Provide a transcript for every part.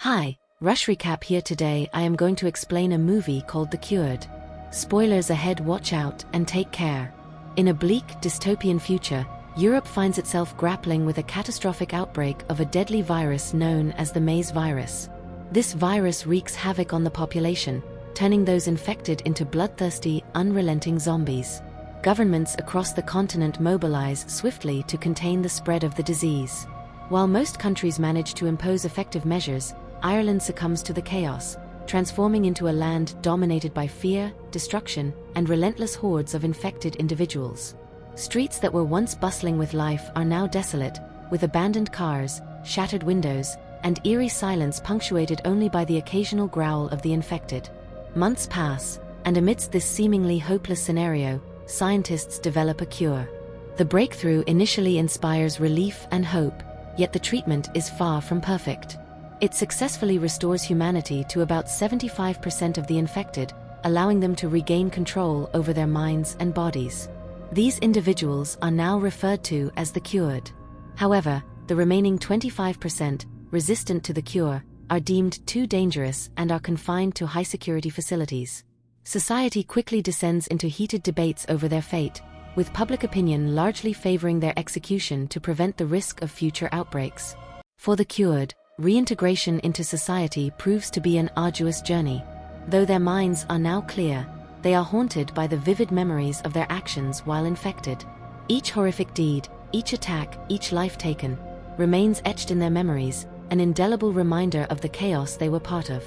Hi, Rushrecap here. Today I am going to explain a movie called The Cured. Spoilers ahead, watch out and take care. In a bleak, dystopian future, Europe finds itself grappling with a catastrophic outbreak of a deadly virus known as the maize virus. This virus wreaks havoc on the population, turning those infected into bloodthirsty, unrelenting zombies. Governments across the continent mobilize swiftly to contain the spread of the disease. While most countries manage to impose effective measures, Ireland succumbs to the chaos, transforming into a land dominated by fear, destruction, and relentless hordes of infected individuals. Streets that were once bustling with life are now desolate, with abandoned cars, shattered windows, and eerie silence punctuated only by the occasional growl of the infected. Months pass, and amidst this seemingly hopeless scenario, scientists develop a cure. The breakthrough initially inspires relief and hope, yet the treatment is far from perfect. It successfully restores humanity to about 75% of the infected, allowing them to regain control over their minds and bodies. These individuals are now referred to as the cured. However, the remaining 25%, resistant to the cure, are deemed too dangerous and are confined to high-security facilities. Society quickly descends into heated debates over their fate, with public opinion largely favoring their execution to prevent the risk of future outbreaks. For the cured, reintegration into society proves to be an arduous journey. Though their minds are now clear, they are haunted by the vivid memories of their actions while infected. Each horrific deed, each attack, each life taken, remains etched in their memories, an indelible reminder of the chaos they were part of.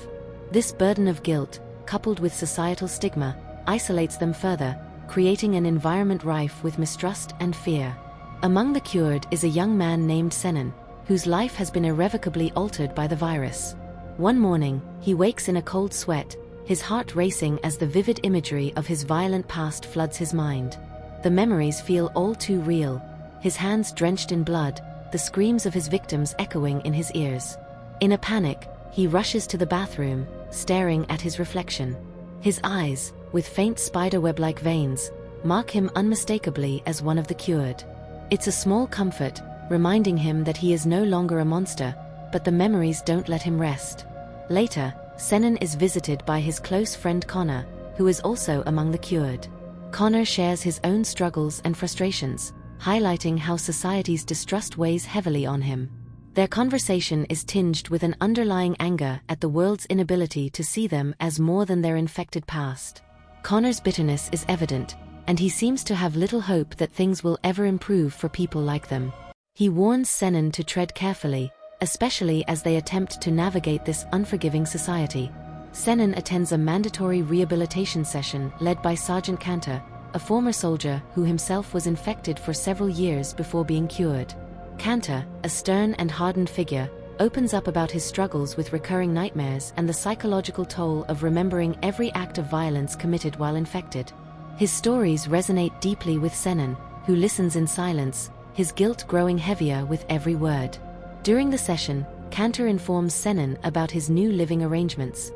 This burden of guilt, coupled with societal stigma, isolates them further, creating an environment rife with mistrust and fear. Among the cured is a young man named Senan, whose life has been irrevocably altered by the virus. One morning, he wakes in a cold sweat, his heart racing as the vivid imagery of his violent past floods his mind. The memories feel all too real, his hands drenched in blood, the screams of his victims echoing in his ears. In a panic, he rushes to the bathroom, staring at his reflection. His eyes, with faint spiderweb-like veins, mark him unmistakably as one of the cured. It's a small comfort, reminding him that he is no longer a monster, but the memories don't let him rest. Later, Senan is visited by his close friend Connor, who is also among the cured. Connor shares his own struggles and frustrations, highlighting how society's distrust weighs heavily on him. Their conversation is tinged with an underlying anger at the world's inability to see them as more than their infected past. Connor's bitterness is evident, and he seems to have little hope that things will ever improve for people like them. He warns Senan to tread carefully, especially as they attempt to navigate this unforgiving society. Senan attends a mandatory rehabilitation session led by Sergeant Cantor, a former soldier who himself was infected for several years before being cured. Cantor, a stern and hardened figure, opens up about his struggles with recurring nightmares and the psychological toll of remembering every act of violence committed while infected. His stories resonate deeply with Senan, who listens in silence, his guilt growing heavier with every word. During the session, Cantor informs Senan about his new living arrangements.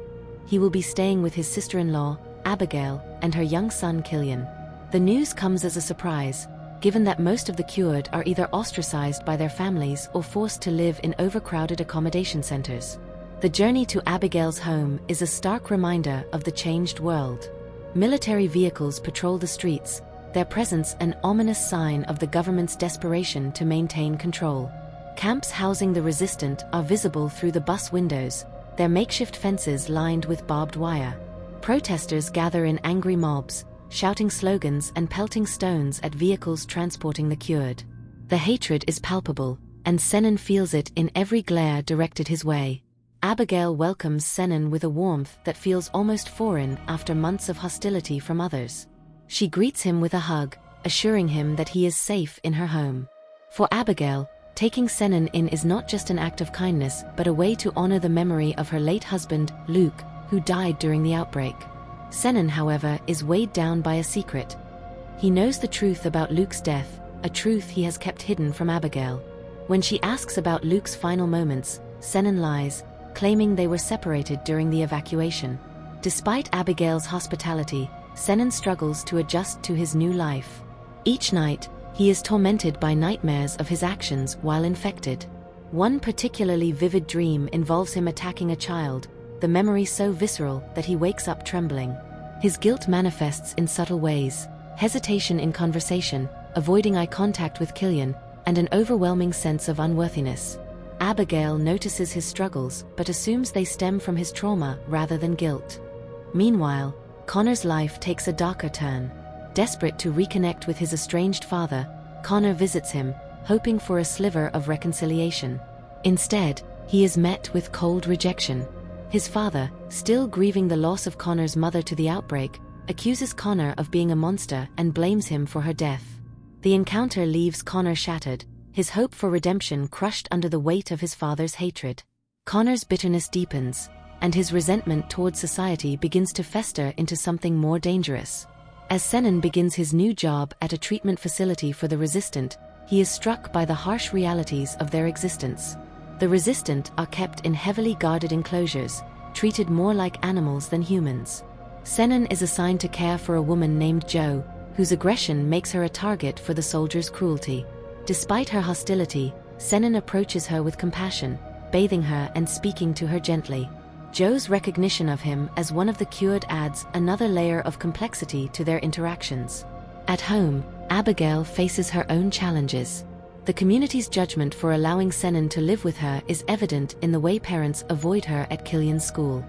He will be staying with his sister-in-law, Abigail, and her young son Killian. The news comes as a surprise, given that most of the cured are either ostracized by their families or forced to live in overcrowded accommodation centers. The journey to Abigail's home is a stark reminder of the changed world. Military vehicles patrol the streets, their presence an ominous sign of the government's desperation to maintain control. Camps housing the resistant are visible through the bus windows, their makeshift fences lined with barbed wire. Protesters gather in angry mobs, shouting slogans and pelting stones at vehicles transporting the cured. The hatred is palpable, and Senan feels it in every glare directed his way. Abigail welcomes Senan with a warmth that feels almost foreign after months of hostility from others. She greets him with a hug, assuring him that he is safe in her home. For Abigail, taking Senan in is not just an act of kindness but a way to honor the memory of her late husband, Luke, who died during the outbreak. Senan, however, is weighed down by a secret. He knows the truth about Luke's death, a truth he has kept hidden from Abigail. When she asks about Luke's final moments, Senan lies, claiming they were separated during the evacuation. Despite Abigail's hospitality, Senan struggles to adjust to his new life. Each night, he is tormented by nightmares of his actions while infected. One particularly vivid dream involves him attacking a child, the memory so visceral that he wakes up trembling. His guilt manifests in subtle ways: hesitation in conversation, avoiding eye contact with Killian, and an overwhelming sense of unworthiness. Abigail notices his struggles but assumes they stem from his trauma rather than guilt. Meanwhile, Connor's life takes a darker turn. Desperate to reconnect with his estranged father, Connor visits him, hoping for a sliver of reconciliation. Instead, he is met with cold rejection. His father, still grieving the loss of Connor's mother to the outbreak, accuses Connor of being a monster and blames him for her death. The encounter leaves Connor shattered, his hope for redemption crushed under the weight of his father's hatred. Connor's bitterness deepens, and his resentment towards society begins to fester into something more dangerous. As Senan begins his new job at a treatment facility for the resistant, he is struck by the harsh realities of their existence. The resistant are kept in heavily guarded enclosures, treated more like animals than humans. Senan is assigned to care for a woman named Jo, whose aggression makes her a target for the soldiers' cruelty. Despite her hostility, Senan approaches her with compassion, bathing her and speaking to her gently. Jo's recognition of him as one of the cured adds another layer of complexity to their interactions. At home, Abigail faces her own challenges. The community's judgment for allowing Senan to live with her is evident in the way parents avoid her at Killian's school.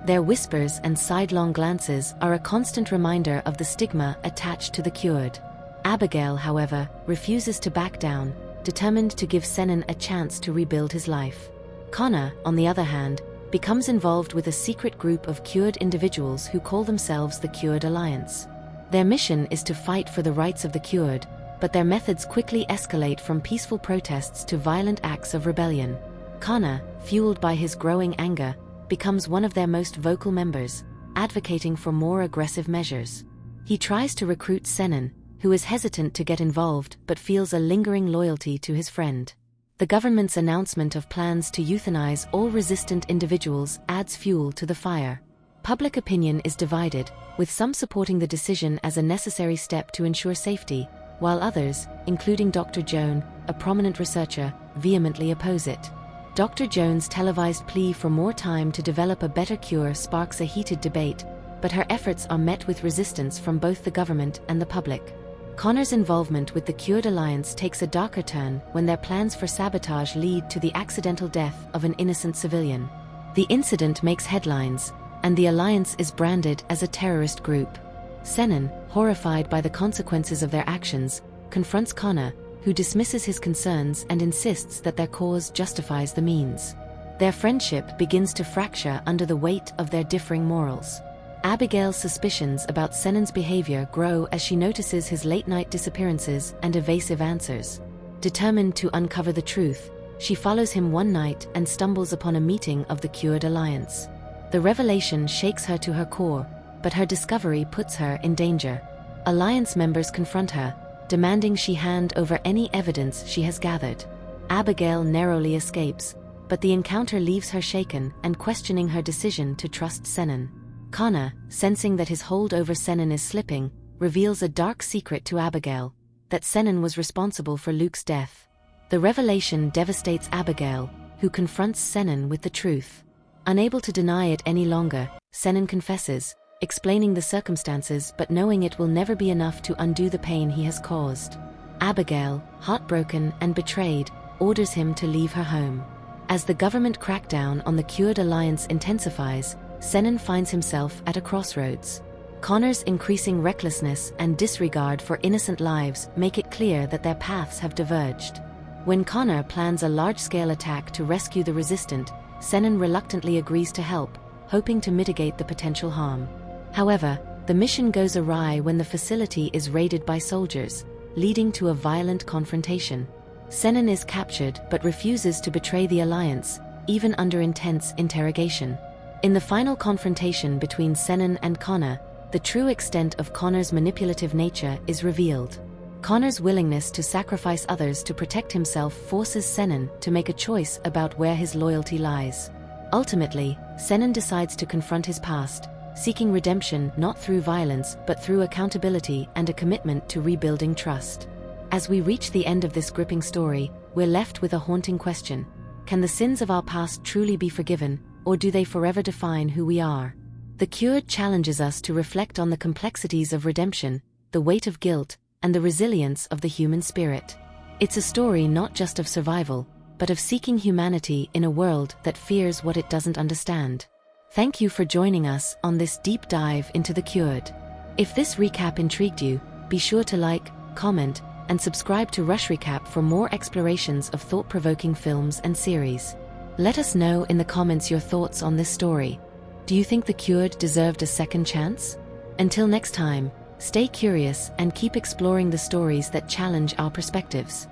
Their whispers and sidelong glances are a constant reminder of the stigma attached to the cured. Abigail, however, refuses to back down, determined to give Senan a chance to rebuild his life. Connor, on the other hand, becomes involved with a secret group of cured individuals who call themselves the Cured Alliance. Their mission is to fight for the rights of the cured, but their methods quickly escalate from peaceful protests to violent acts of rebellion. Connor, fueled by his growing anger, becomes one of their most vocal members, advocating for more aggressive measures. He tries to recruit Senan, who is hesitant to get involved but feels a lingering loyalty to his friend. The government's announcement of plans to euthanize all resistant individuals adds fuel to the fire. Public opinion is divided, with some supporting the decision as a necessary step to ensure safety, while others, including Dr. Joan, a prominent researcher, vehemently oppose it. Dr. Joan's televised plea for more time to develop a better cure sparks a heated debate, but her efforts are met with resistance from both the government and the public. Connor's involvement with the Cured Alliance takes a darker turn when their plans for sabotage lead to the accidental death of an innocent civilian. The incident makes headlines, and the Alliance is branded as a terrorist group. Senan, horrified by the consequences of their actions, confronts Connor, who dismisses his concerns and insists that their cause justifies the means. Their friendship begins to fracture under the weight of their differing morals. Abigail's suspicions about Senan's behavior grow as she notices his late-night disappearances and evasive answers. Determined to uncover the truth, she follows him one night and stumbles upon a meeting of the Cured Alliance. The revelation shakes her to her core, but her discovery puts her in danger. Alliance members confront her, demanding she hand over any evidence she has gathered. Abigail narrowly escapes, but the encounter leaves her shaken and questioning her decision to trust Senan. Connor, sensing that his hold over Senan is slipping, reveals a dark secret to Abigail, that Senan was responsible for Luke's death. The revelation devastates Abigail, who confronts Senan with the truth. Unable to deny it any longer, Senan confesses, explaining the circumstances but knowing it will never be enough to undo the pain he has caused. Abigail, heartbroken and betrayed, orders him to leave her home. As the government crackdown on the Cured Alliance intensifies, Senan finds himself at a crossroads. Connor's increasing recklessness and disregard for innocent lives make it clear that their paths have diverged. When Connor plans a large-scale attack to rescue the resistant, Senan reluctantly agrees to help, hoping to mitigate the potential harm. However, the mission goes awry when the facility is raided by soldiers, leading to a violent confrontation. Senan is captured but refuses to betray the Alliance, even under intense interrogation. In the final confrontation between Senan and Connor, the true extent of Connor's manipulative nature is revealed. Connor's willingness to sacrifice others to protect himself forces Senan to make a choice about where his loyalty lies. Ultimately, Senan decides to confront his past, seeking redemption not through violence but through accountability and a commitment to rebuilding trust. As we reach the end of this gripping story, we're left with a haunting question. Can the sins of our past truly be forgiven, or do they forever define who we are? The Cured challenges us to reflect on the complexities of redemption, the weight of guilt, and the resilience of the human spirit. It's a story not just of survival, but of seeking humanity in a world that fears what it doesn't understand. Thank you for joining us on this deep dive into The Cured. If this recap intrigued you, be sure to like, comment, and subscribe to Rushrecap for more explorations of thought-provoking films and series. Let us know in the comments your thoughts on this story. Do you think The Cured deserved a second chance? Until next time, stay curious and keep exploring the stories that challenge our perspectives.